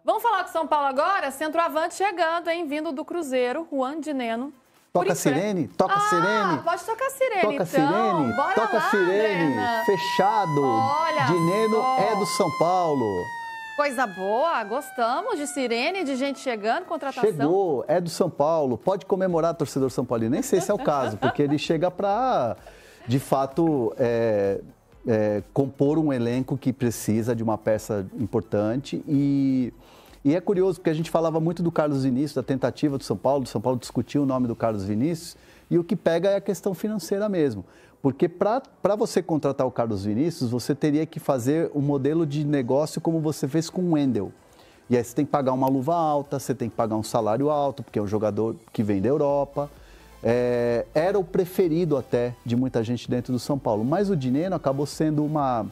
Vamos falar com São Paulo agora? Centroavante chegando, hein? Vindo do Cruzeiro, Juan Dineno. Toca a sirene, toca a sirene. Pode tocar a sirene, toca então. Sirene, Bora toca lá, sirene. Brena. Fechado. Olha Dineno só. é do São Paulo. Coisa boa, gostamos de sirene, de gente chegando, contratação. Chegou, é do São Paulo. Pode comemorar, torcedor São Paulino. Nem sei se é o caso, porque ele chega para, de fato, compor um elenco que precisa de uma peça importante. E é curioso, porque a gente falava muito do Carlos Vinícius, da tentativa do São Paulo discutiu o nome do Carlos Vinícius, e o que pega é a questão financeira mesmo. Porque para você contratar o Carlos Vinícius, você teria que fazer um modelo de negócio como você fez com o Wendel. E aí você tem que pagar uma luva alta, você tem que pagar um salário alto, porque é um jogador que vem da Europa. Era o preferido até de muita gente dentro do São Paulo. Mas o Dineno acabou sendo uma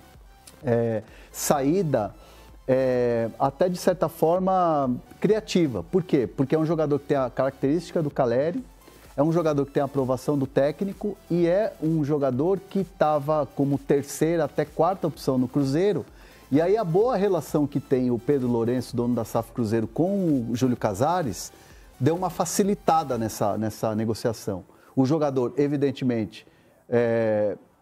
saída até de certa forma criativa. Por quê? Porque é um jogador que tem a característica do Caleri, é um jogador que tem a aprovação do técnico e é um jogador que estava como terceira até quarta opção no Cruzeiro. E aí a boa relação que tem o Pedro Lourenço, dono da SAF Cruzeiro, com o Júlio Casares, deu uma facilitada nessa negociação. O jogador, evidentemente,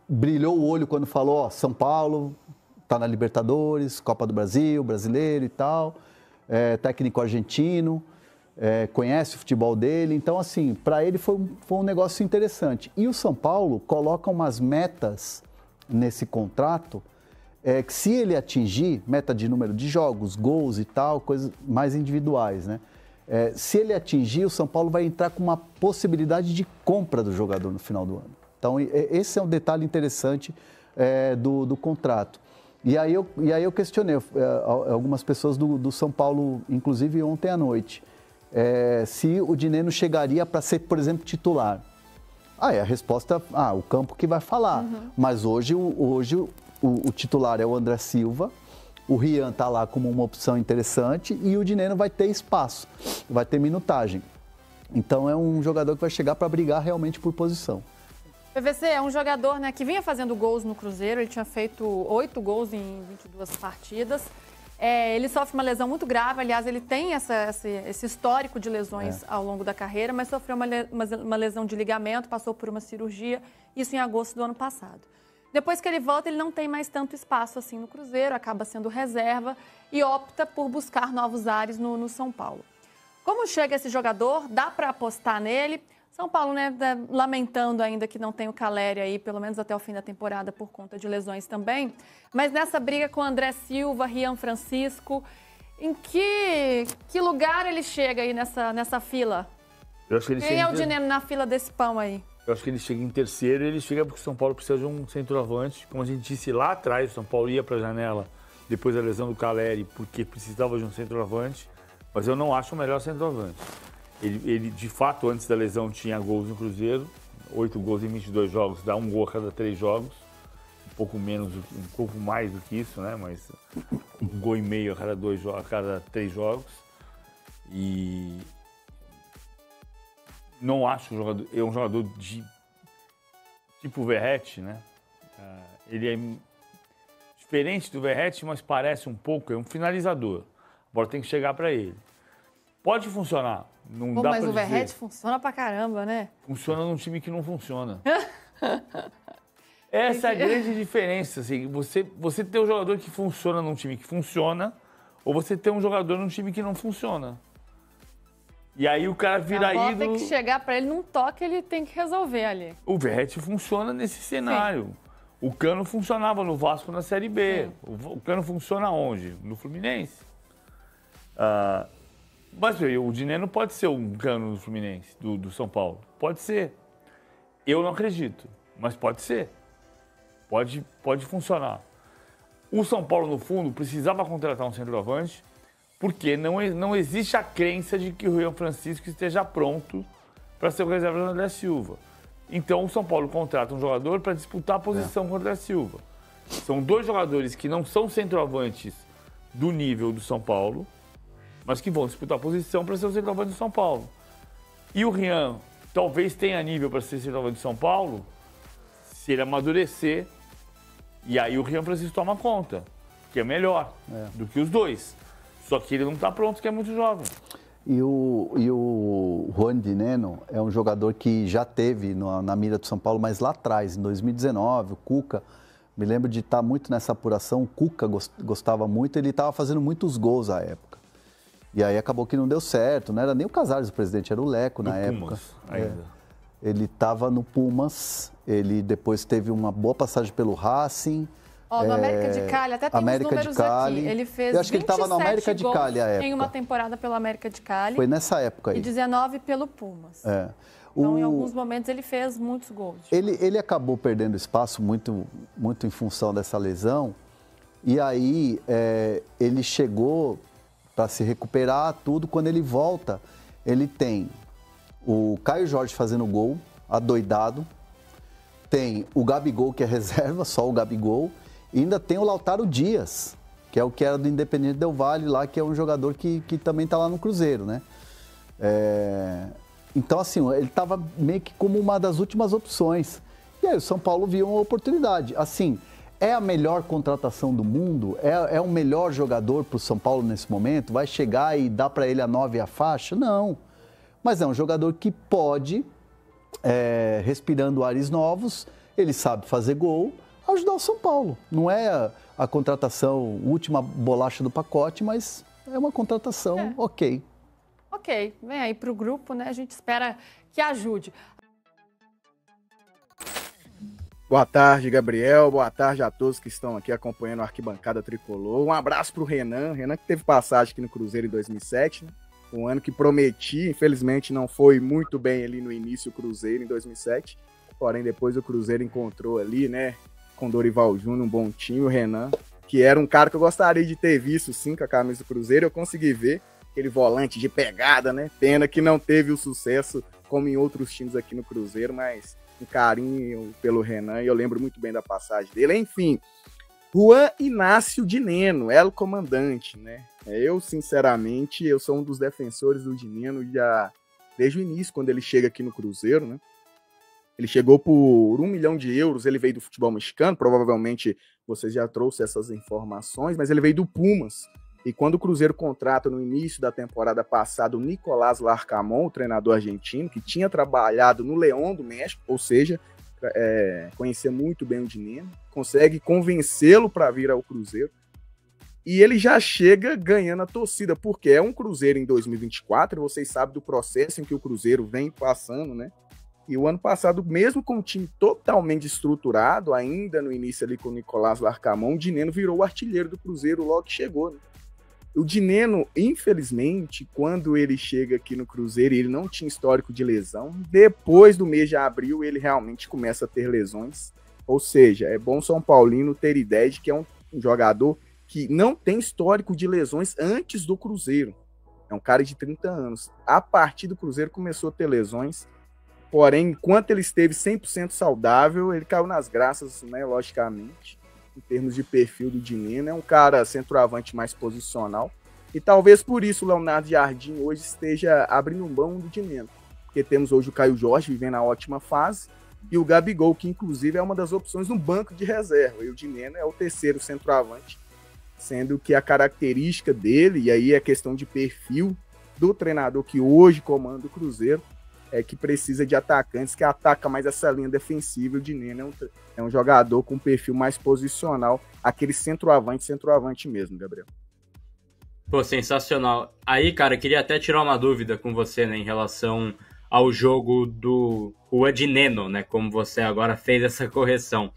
brilhou o olho quando falou, São Paulo está na Libertadores, Copa do Brasil, brasileiro e tal, técnico argentino, conhece o futebol dele. Então, assim, para ele foi um negócio interessante. E o São Paulo coloca umas metas nesse contrato que, se ele atingir, meta de número de jogos, gols e tal, coisas mais individuais, né? Se ele atingir, o São Paulo vai entrar com uma possibilidade de compra do jogador no final do ano. Então, esse é um detalhe interessante do contrato. E aí eu questionei algumas pessoas do São Paulo, inclusive ontem à noite, se o Dineno chegaria para ser, por exemplo, titular. A resposta, o campo que vai falar. Uhum. Mas hoje o titular é o André Silva, o Rian está lá como uma opção interessante e o Dineno vai ter espaço, vai ter minutagem. Então é um jogador que vai chegar para brigar realmente por posição. PVC é um jogador, né, que vinha fazendo gols no Cruzeiro, ele tinha feito 8 gols em 22 partidas. Ele sofre uma lesão muito grave, aliás, ele tem esse histórico de lesões ao longo da carreira, mas sofreu uma lesão de ligamento, passou por uma cirurgia, isso em agosto do ano passado. Depois que ele volta, ele não tem mais tanto espaço assim no Cruzeiro, acaba sendo reserva e opta por buscar novos ares no São Paulo. Como chega esse jogador? Dá para apostar nele? São Paulo, né, lamentando ainda que não tem o Caleri aí, pelo menos até o fim da temporada, por conta de lesões também. Mas nessa briga com André Silva, Rian Francisco, em que lugar ele chega aí nessa fila? Eu acho que ele Quem é o Dineno na fila desse pão aí? Eu acho que ele chega em terceiro e ele chega porque o São Paulo precisa de um centroavante. Como a gente disse lá atrás, o São Paulo ia para a janela depois da lesão do Caleri porque precisava de um centroavante, mas eu não acho o melhor centroavante. Ele, de fato, antes da lesão, tinha gols no Cruzeiro, 8 gols em 22 jogos, dá um gol a cada 3 jogos, um pouco mais do que isso, né? Mas um gol e meio a cada 3 jogos. E não acho um jogador de tipo Verratti, né? Ele é diferente do Verratti, mas parece um pouco, é um finalizador. A bola tem que chegar para ele. Pode funcionar. Não dá mas pra o dizer. Verratti funciona pra caramba, né? Funciona num time que não funciona. Essa é a grande diferença. Assim, você ter um jogador que funciona num time que funciona, ou você ter um jogador num time que não funciona. E aí o cara vira ídolo. A bola tem que chegar pra ele num toque, ele tem que resolver ali. O Verratti funciona nesse cenário. Sim. O Cano funcionava no Vasco na Série B. O Cano funciona onde? No Fluminense. Mas o Dineno pode ser um Cano do Fluminense, do São Paulo. Pode ser. Eu não acredito, mas pode ser. Pode funcionar. O São Paulo, no fundo, precisava contratar um centroavante, porque não existe a crença de que o Rian Francisco esteja pronto para ser o reserva do André Silva. Então, o São Paulo contrata um jogador para disputar a posição com o André Silva. São 2 jogadores que não são centroavantes do nível do São Paulo, mas que vão disputar a posição para ser o centroavante do São Paulo. E o Rian talvez tenha nível para ser centroavante do São Paulo se ele amadurecer, e aí o Rian Francisco toma conta, que é melhor do que os 2. Só que ele não tá pronto, que é muito jovem. E o Juan Dinenno é um jogador que já teve na mira do São Paulo, mas lá atrás, em 2019, o Cuca, me lembro de estar muito nessa apuração, o Cuca gostava muito, ele estava fazendo muitos gols à época. E aí acabou que não deu certo, não era nem o Casares o presidente, era o Leco na época. Pumas, ainda. Ele estava no Pumas, ele depois teve uma boa passagem pelo Racing. No América de Cali, até tem América os números de Cali. aqui. Ele fez Eu acho que ele estava no América de Cali à época. Em uma temporada pelo América de Cali. Foi nessa época aí. E 19 pelo Pumas. Então, em alguns momentos, ele fez muitos gols. Ele acabou perdendo espaço muito em função dessa lesão. E aí, ele chegou para se recuperar tudo. Quando ele volta, ele tem o Caio Jorge fazendo gol, adoidado. Tem o Gabigol, que é reserva, só o Gabigol. E ainda tem o Lautaro Dias, que é o que era do Independiente Del Valle lá, que é um jogador que também está lá no Cruzeiro, né? Então, assim, ele estava meio que como uma das últimas opções. E aí o São Paulo viu uma oportunidade. Assim, é a melhor contratação do mundo? É o melhor jogador para o São Paulo nesse momento? Vai chegar e dar para ele a 9 e a faixa? Não. Mas é um jogador que pode, respirando ares novos, ele sabe fazer gol, ajudar o São Paulo. Não é a contratação, última bolacha do pacote, mas é uma contratação ok. Ok, vem aí para o grupo, né? A gente espera que ajude. Boa tarde, Gabriel. Boa tarde a todos que estão aqui acompanhando a Arquibancada Tricolor. Um abraço para o Renan. Renan que teve passagem aqui no Cruzeiro em 2007, né? Um ano que prometi, infelizmente não foi muito bem ali no início o Cruzeiro em 2007. Porém, depois o Cruzeiro encontrou ali, né? Com Dorival Júnior, um bom time, o Renan, que era um cara que eu gostaria de ter visto, sim, com a camisa do Cruzeiro. Eu consegui ver aquele volante de pegada, né? Pena que não teve o sucesso como em outros times aqui no Cruzeiro, mas um carinho pelo Renan e eu lembro muito bem da passagem dele. Enfim, Juan Inácio Dinenno, o comandante, né? Eu, sinceramente, eu sou um dos defensores do Dinenno desde o início, quando ele chega aqui no Cruzeiro, né? Ele chegou por 1 milhão de euros, ele veio do futebol mexicano, provavelmente vocês já trouxeram essas informações, mas ele veio do Pumas. E quando o Cruzeiro contrata no início da temporada passada o Nicolás Larcamón, o treinador argentino, que tinha trabalhado no León do México, ou seja, conhecia muito bem o Dinenno, consegue convencê-lo para vir ao Cruzeiro. E ele já chega ganhando a torcida, porque é um Cruzeiro em 2024, vocês sabem do processo em que o Cruzeiro vem passando, né? E o ano passado, mesmo com o time totalmente estruturado, ainda no início ali com o Nicolás Larcamón, o Dinenno virou o artilheiro do Cruzeiro logo que chegou, né? O Dinenno, infelizmente, quando ele chega aqui no Cruzeiro, ele não tinha histórico de lesão. Depois do mês de abril, ele realmente começa a ter lesões. Ou seja, é bom São Paulino ter ideia de que é um jogador que não tem histórico de lesões antes do Cruzeiro. É um cara de 30 anos. A partir do Cruzeiro começou a ter lesões. Porém, enquanto ele esteve 100% saudável, ele caiu nas graças, né, logicamente. Em termos de perfil do Dinenno, é um cara centroavante mais posicional. E talvez por isso o Leonardo Jardim hoje esteja abrindo mão do Dinenno. Porque temos hoje o Caio Jorge vivendo a ótima fase e o Gabigol, que inclusive é uma das opções no banco de reserva. E o Dinenno é o terceiro centroavante, sendo que a característica dele, e aí é questão de perfil do treinador que hoje comanda o Cruzeiro, é que precisa de atacantes que atacam mais essa linha defensiva. O Dinenno é um jogador com um perfil mais posicional, aquele centroavante mesmo, Gabriel. Pô, sensacional. Aí, cara, eu queria até tirar uma dúvida com você, né, em relação ao jogo do Juan Dinenno, né, como você agora fez essa correção.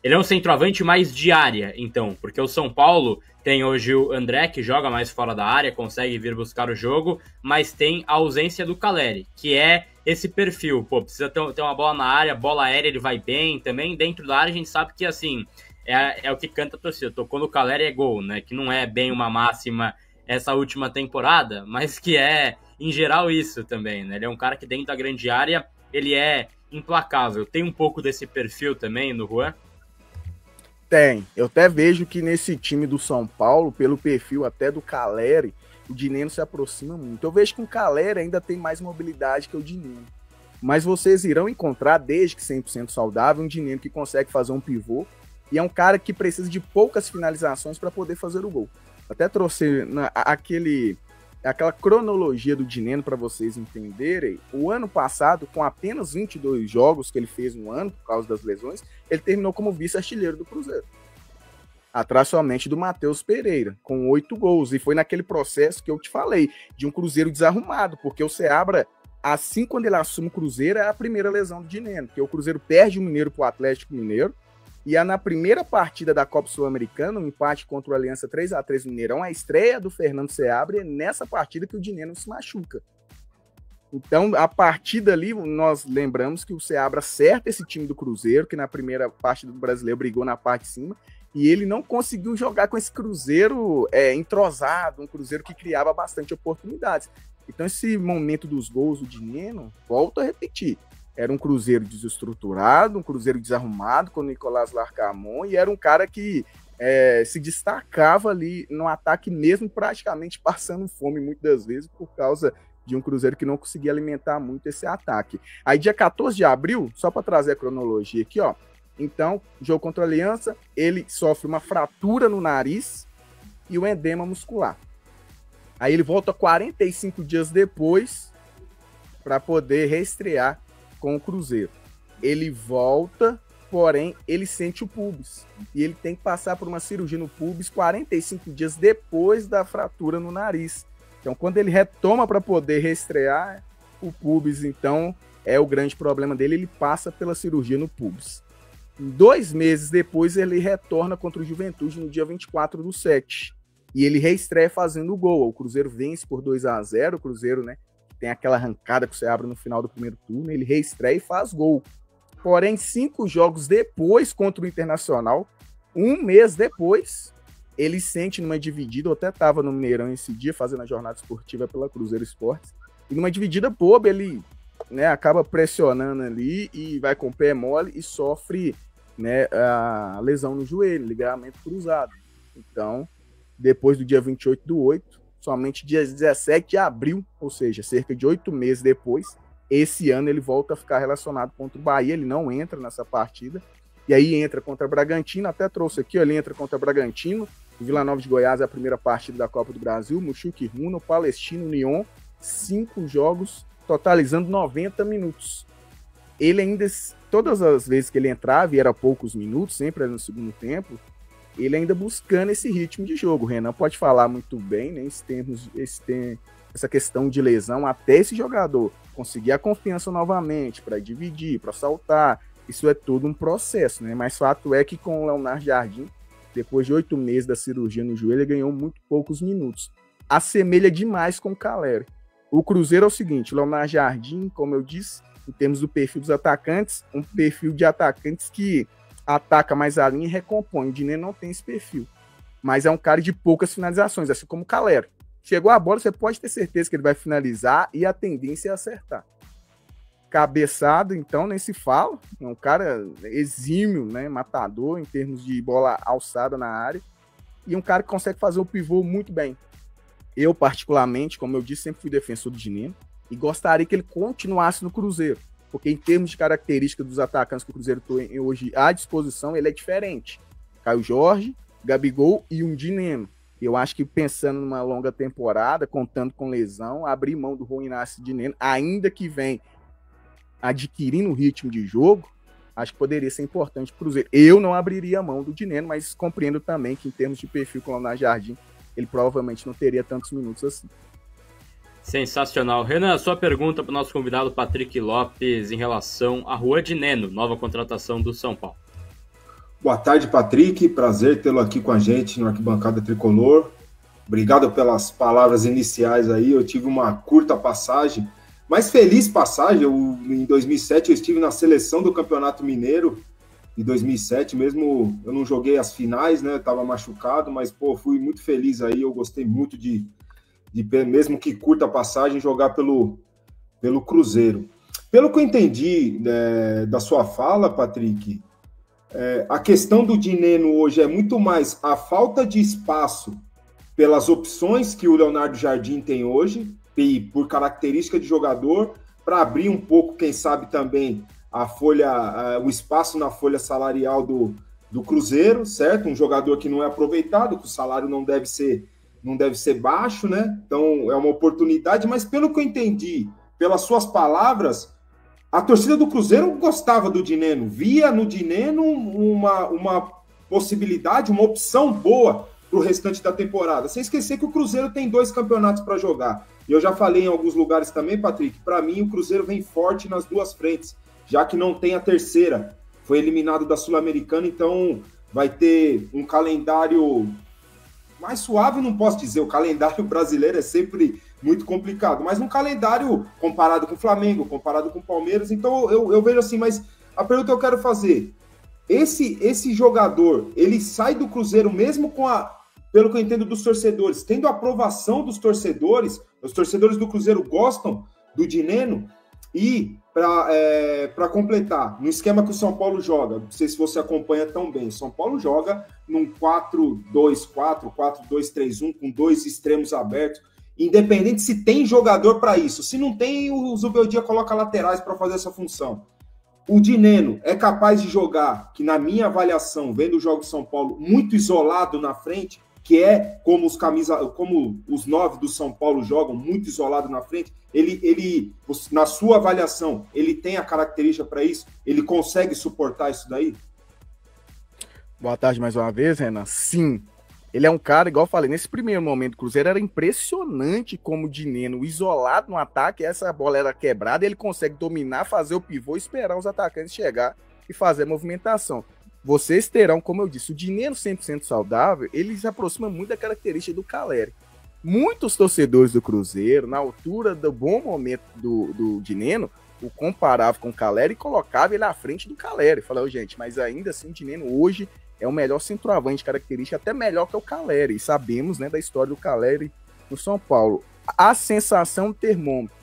Ele é um centroavante mais de área, então, porque o São Paulo tem hoje o André, que joga mais fora da área, consegue vir buscar o jogo, mas tem a ausência do Caleri, que é esse perfil. Pô, precisa ter uma bola na área, bola aérea ele vai bem também. Dentro da área a gente sabe que, assim, é o que canta a torcida. Tocou no Caleri é gol, né? Que não é bem uma máxima essa última temporada, mas que é, em geral, isso também, né? Ele é um cara que dentro da grande área, ele é implacável. Tem um pouco desse perfil também no Juan? Tem. Eu até vejo que nesse time do São Paulo, pelo perfil até do Caleri, o Dinenno se aproxima muito. Eu vejo que o Caleri ainda tem mais mobilidade que o Dinenno. Mas vocês irão encontrar, desde que 100% saudável, um Dinenno que consegue fazer um pivô. E é um cara que precisa de poucas finalizações para poder fazer o gol. Até trouxe aquela cronologia do Dineno para vocês entenderem. O ano passado, com apenas 22 jogos que ele fez no ano, por causa das lesões, ele terminou como vice-artilheiro do Cruzeiro. Atrás somente do Matheus Pereira, com 8 gols. E foi naquele processo que eu te falei, de um Cruzeiro desarrumado, porque o Seabra, assim quando ele assume o Cruzeiro, é a primeira lesão do Dineno, porque o Cruzeiro perde o Mineiro para o Atlético Mineiro, e na primeira partida da Copa Sul-Americana, um empate contra o Aliança 3-3 no Mineirão, a estreia do Fernando Seabra, é nessa partida que o Dineno se machuca. Então, a partir dali, nós lembramos que o Seabra acerta esse time do Cruzeiro, que na primeira partida do Brasileiro brigou na parte de cima, e ele não conseguiu jogar com esse Cruzeiro entrosado, um Cruzeiro que criava bastante oportunidades. Então, esse momento dos gols do Dineno, volto a repetir, era um Cruzeiro desestruturado, um Cruzeiro desarrumado com o Nicolás Larcamon, e era um cara que se destacava ali no ataque mesmo, praticamente passando fome muitas das vezes, por causa de um Cruzeiro que não conseguia alimentar muito esse ataque. Aí, dia 14 de abril, só para trazer a cronologia aqui, ó, então, jogo contra a Aliança, ele sofre uma fratura no nariz e um edema muscular. Aí ele volta 45 dias depois para poder reestrear com o Cruzeiro. Ele volta, porém, ele sente o pubis. E ele tem que passar por uma cirurgia no pubis 45 dias depois da fratura no nariz. Então, quando ele retoma para poder reestrear, o pubis, então, é o grande problema dele. Ele passa pela cirurgia no pubis. 2 meses depois, ele retorna contra o Juventude no dia 24/7. E ele reestreia fazendo o gol. O Cruzeiro vence por 2-0. O Cruzeiro, né, tem aquela arrancada que você abre no final do primeiro turno. Ele reestreia e faz gol. Porém, 5 jogos depois contra o Internacional, 1 mês depois, ele sente numa dividida. Eu até estava no Mineirão esse dia, fazendo a jornada esportiva pela Cruzeiro Esportes. E numa dividida boba, ele, né, acaba pressionando ali e vai com o pé mole e sofre, né, a lesão no joelho, ligamento cruzado. Então, depois do dia 28/8, somente dia 17 de abril, ou seja, cerca de 8 meses depois, esse ano ele volta a ficar relacionado contra o Bahia. Ele não entra nessa partida, e aí entra contra o Bragantino. Até trouxe aqui, ele entra contra o Bragantino, o Vila Nova de Goiás é a primeira partida da Copa do Brasil, Muxuque Runa, Palestino, Lyon, 5 jogos, totalizando 90 minutos. Ele ainda, todas as vezes que ele entrava, e era poucos minutos, sempre era no segundo tempo, ele ainda buscando esse ritmo de jogo. O Renan pode falar muito bem, né, essa questão de lesão, até esse jogador conseguir a confiança novamente para dividir, para saltar, isso é todo um processo, né? Mas fato é que com o Leonardo Jardim, depois de 8 meses da cirurgia no joelho, ele ganhou muito poucos minutos. Assemelha demais com o Caleri. O Cruzeiro é o seguinte, o Leonardo Jardim, como eu disse, em termos do perfil dos atacantes, um perfil de atacantes que ataca mais a linha e recompõe. O Dineno não tem esse perfil, mas é um cara de poucas finalizações, assim como o Caleri. Chegou a bola, você pode ter certeza que ele vai finalizar e a tendência é acertar. Cabeçado, então, nem se fala. É um cara exímio, né, matador em termos de bola alçada na área, e um cara que consegue fazer o pivô muito bem. Eu, particularmente, como eu disse, sempre fui defensor do Dineno e gostaria que ele continuasse no Cruzeiro, porque em termos de características dos atacantes que o Cruzeiro tem hoje à disposição, ele é diferente. Caio Jorge, Gabigol e um Dineno. Eu acho que pensando numa longa temporada, contando com lesão, abrir mão do Juan Inácio Dineno, ainda que vem adquirindo o ritmo de jogo, acho que poderia ser importante para o Cruzeiro. Eu não abriria a mão do Dineno, mas compreendo também que em termos de perfil com o Leonardo Jardim, ele provavelmente não teria tantos minutos assim. Sensacional. Renan, sua pergunta para o nosso convidado Patrick Lopes em relação a Juan Dineno, nova contratação do São Paulo. Boa tarde, Patrick. Prazer tê-lo aqui com a gente no Arquibancada Tricolor. Obrigado pelas palavras iniciais aí. Eu tive uma curta passagem, mas feliz passagem. Em 2007 eu estive na seleção do Campeonato Mineiro de 2007, mesmo eu não joguei as finais, né? Eu estava machucado, mas pô, fui muito feliz aí. Eu gostei muito de mesmo que curta passagem, jogar pelo Cruzeiro. Pelo que eu entendi da sua fala, Patrick, a questão do Dineno hoje é muito mais a falta de espaço pelas opções que o Leonardo Jardim tem hoje, e por característica de jogador, para abrir um pouco, quem sabe também, o espaço na folha salarial do Cruzeiro, certo? Um jogador que não é aproveitado, que o salário não deve ser não deve ser baixo, né? Então é uma oportunidade, mas pelo que eu entendi, pelas suas palavras, a torcida do Cruzeiro gostava do Dineno, via no Dineno uma possibilidade, uma opção boa para o restante da temporada. Sem esquecer que o Cruzeiro tem 2 campeonatos para jogar. E eu já falei em alguns lugares também, Patrick, para mim o Cruzeiro vem forte nas 2 frentes, já que não tem a terceira. Foi eliminado da Sul-Americana, então vai ter um calendário mais suave, não posso dizer. O calendário brasileiro é sempre muito complicado, mas um calendário comparado com o Flamengo, comparado com o Palmeiras, então eu vejo assim, mas a pergunta que eu quero fazer, esse jogador, ele sai do Cruzeiro mesmo com pelo que eu entendo dos torcedores, tendo a aprovação dos torcedores, os torcedores do Cruzeiro gostam do Dineno, e para completar, no esquema que o São Paulo joga, não sei se você acompanha tão bem, o São Paulo joga num 4-2-4, 4-2-3-1, com 2 extremos abertos, independente se tem jogador para isso. Se não tem, o Zubeldia coloca laterais para fazer essa função. O Dineno é capaz de jogar, que na minha avaliação, vendo o jogo de São Paulo, muito isolado na frente, que é como os 9 do São Paulo jogam, muito isolado na frente. Ele, na sua avaliação, ele tem a característica para isso? Ele consegue suportar isso daí? Boa tarde mais uma vez, Renan. Sim, ele é um cara, igual eu falei, nesse primeiro momento do Cruzeiro era impressionante como o Dineno, isolado no ataque, essa bola era quebrada, ele consegue dominar, fazer o pivô, esperar os atacantes chegar e fazer a movimentação. Vocês terão, como eu disse, o Dineno 100% saudável, ele se aproxima muito da característica do Caleri. Muitos torcedores do Cruzeiro, na altura do bom momento do Dineno, o comparavam com o Caleri e colocava ele à frente do Caleri. Falou, gente, mas ainda assim o Dineno hoje é o melhor centroavante, característica até melhor que o Caleri. E sabemos, né, da história do Caleri no São Paulo. A sensação termômetro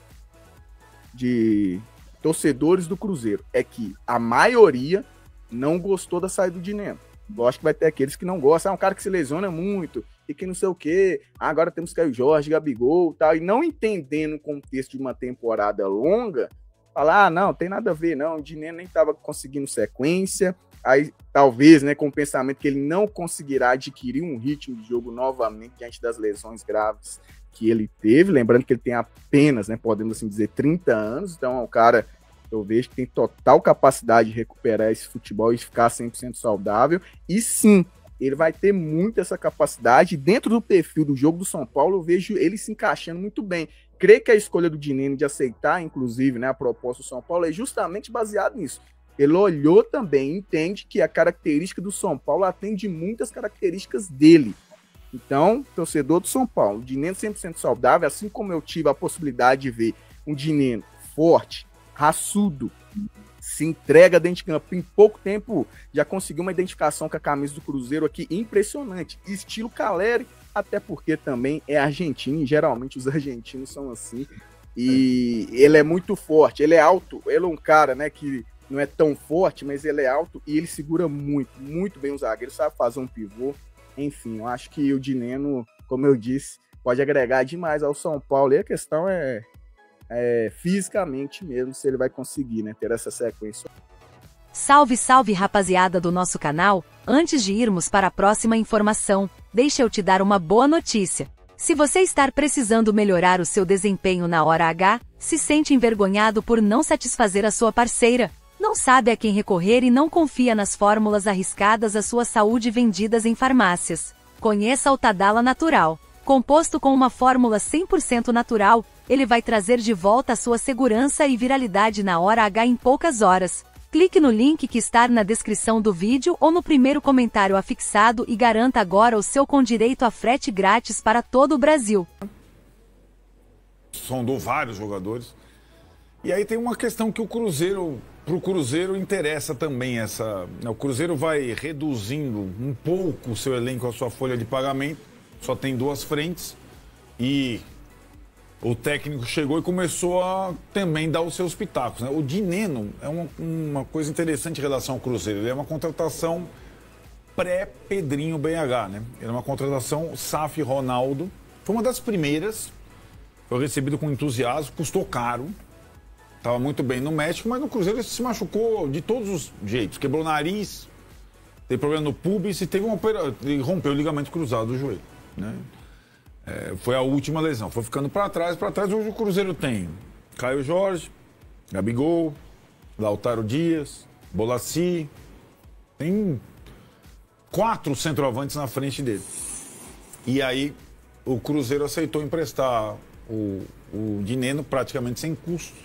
de torcedores do Cruzeiro é que a maioria não gostou da saída do Dineno. Lógico que vai ter aqueles que não gostam. É um cara que se lesiona muito e que não sei o quê. Agora temos Caio Jorge, Gabigol e tal. E não entendendo o contexto de uma temporada longa, falar, não, tem nada a ver, não. O Dineno nem estava conseguindo sequência. Aí, talvez, né, com o pensamento que ele não conseguirá adquirir um ritmo de jogo novamente diante das lesões graves que ele teve. Lembrando que ele tem apenas, né, podemos assim dizer, 30 anos. Então é um cara... eu vejo que tem total capacidade de recuperar esse futebol e ficar 100% saudável. E sim, ele vai ter muito essa capacidade. Dentro do perfil do jogo do São Paulo, eu vejo ele se encaixando muito bem. Creio que a escolha do Dineno de aceitar, inclusive, né, a proposta do São Paulo é justamente baseado nisso. Ele olhou também, entende que a característica do São Paulo atende muitas características dele. Então, torcedor do São Paulo, o Dineno 100% saudável, assim como eu tive a possibilidade de ver um Dineno forte, raçudo, se entrega dentro de campo, em pouco tempo já conseguiu uma identificação com a camisa do Cruzeiro aqui impressionante, estilo Caleri, até porque também é argentino e geralmente os argentinos são assim, e ele é muito forte, ele é alto, ele é um cara, né, que não é tão forte, mas ele é alto e ele segura muito, muito bem o zagueiro, sabe fazer um pivô, enfim, eu acho que o Dineno, como eu disse, pode agregar demais ao São Paulo, e a questão é fisicamente mesmo, se ele vai conseguir, né, ter essa sequência. Salve, salve rapaziada do nosso canal! Antes de irmos para a próxima informação, deixa eu te dar uma boa notícia. Se você está precisando melhorar o seu desempenho na hora H, se sente envergonhado por não satisfazer a sua parceira, não sabe a quem recorrer e não confia nas fórmulas arriscadas à sua saúde vendidas em farmácias, conheça o Tadala Natural. Composto com uma fórmula 100% natural, ele vai trazer de volta a sua segurança e viralidade na hora H em poucas horas. Clique no link que está na descrição do vídeo ou no primeiro comentário afixado e garanta agora o seu com direito a frete grátis para todo o Brasil. Sondou vários jogadores. E aí tem uma questão que pro Cruzeiro interessa também essa. O Cruzeiro vai reduzindo um pouco o seu elenco, a sua folha de pagamento. Só tem 2 frentes e o técnico chegou e começou a também dar os seus pitacos, né? O Dineno é uma coisa interessante em relação ao Cruzeiro. Ele é uma contratação pré-Pedrinho BH, né? Ele é uma contratação SAF Ronaldo. Foi uma das primeiras. Foi recebido com entusiasmo, custou caro. Estava muito bem no México, mas no Cruzeiro ele se machucou de todos os jeitos. Quebrou o nariz, teve problema no pubis e teve e rompeu o ligamento cruzado do joelho, né? Foi a última lesão. Foi ficando para trás. Hoje o Cruzeiro tem Caio Jorge, Gabigol, Lautaro Dias, Bolassi. Tem 4 centroavantes na frente dele. E aí o Cruzeiro aceitou emprestar o Dineno praticamente sem custo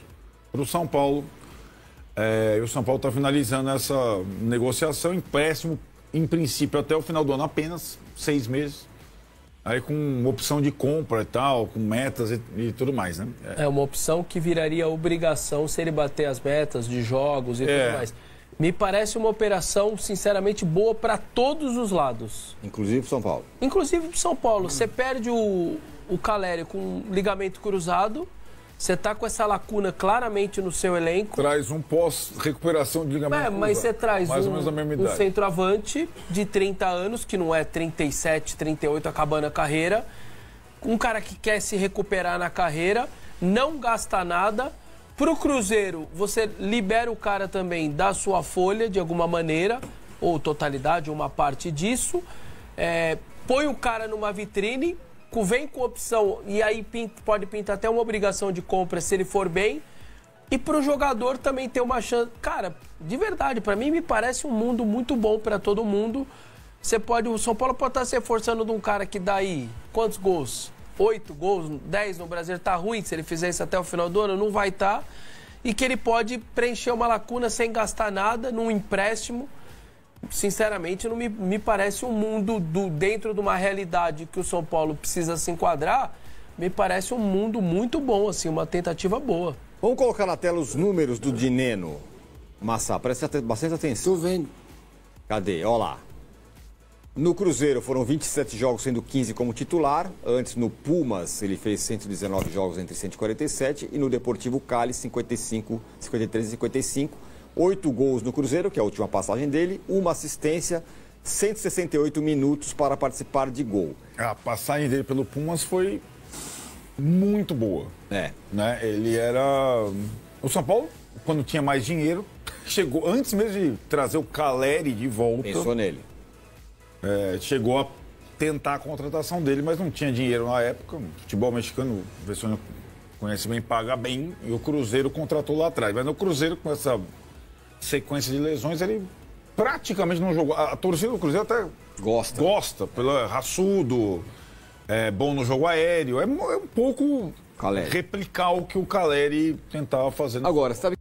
para o São Paulo. E o São Paulo está finalizando essa negociação, empréstimo, em princípio, até o final do ano, apenas 6 meses. Aí com opção de compra e tal, com metas e tudo mais, né? É uma opção que viraria obrigação se ele bater as metas de jogos e tudo mais. Me parece uma operação, sinceramente, boa para todos os lados. Inclusive para São Paulo. Inclusive para São Paulo. Você perde o Caleri com ligamento cruzado, você tá com essa lacuna claramente no seu elenco. Traz um pós-recuperação de ligamento cruzado. Mas você traz mais ou menos a mesma idade. Um centroavante de 30 anos, que não é 37, 38, acabando a carreira. Um cara que quer se recuperar na carreira, não gasta nada. Pro Cruzeiro, você libera o cara também da sua folha, de alguma maneira, ou totalidade, ou uma parte disso. Põe o cara numa vitrine, vem com opção, e aí pode pintar até uma obrigação de compra se ele for bem. E pro jogador também ter uma chance. Cara, de verdade, para mim me parece um mundo muito bom para todo mundo. O São Paulo pode estar se reforçando de um cara que dá aí quantos gols? 8 gols, 10 no Brasil, tá ruim. Se ele fizer isso até o final do ano, não vai estar. E que ele pode preencher uma lacuna sem gastar nada, num empréstimo. Sinceramente, não me parece um mundo dentro de uma realidade que o São Paulo precisa se enquadrar. Me parece um mundo muito bom, assim, uma tentativa boa. Vamos colocar na tela os números do Dineno. Massa, presta bastante atenção. Tô vendo. Cadê? Olha lá. No Cruzeiro foram 27 jogos, sendo 15 como titular. Antes, no Pumas, ele fez 119 jogos entre 147. E no Deportivo Cali, 55, 53 e 55. 8 gols no Cruzeiro, que é a última passagem dele. Uma assistência, 168 minutos para participar de gol. A passagem dele pelo Pumas foi muito boa. Né? Ele era... O São Paulo, quando tinha mais dinheiro, chegou... Antes mesmo de trazer o Caleri de volta... Pensou nele. Chegou a tentar a contratação dele, mas não tinha dinheiro na época. O futebol mexicano, o pessoal conhece bem, paga bem, e o Cruzeiro contratou lá atrás. Mas no Cruzeiro, com essa sequência de lesões, ele praticamente não jogou. A torcida do Cruzeiro até gosta pelo raçudo, bom no jogo aéreo. É um pouco Caleri. Replicar o que o Caleri tentava fazer. Agora, sabe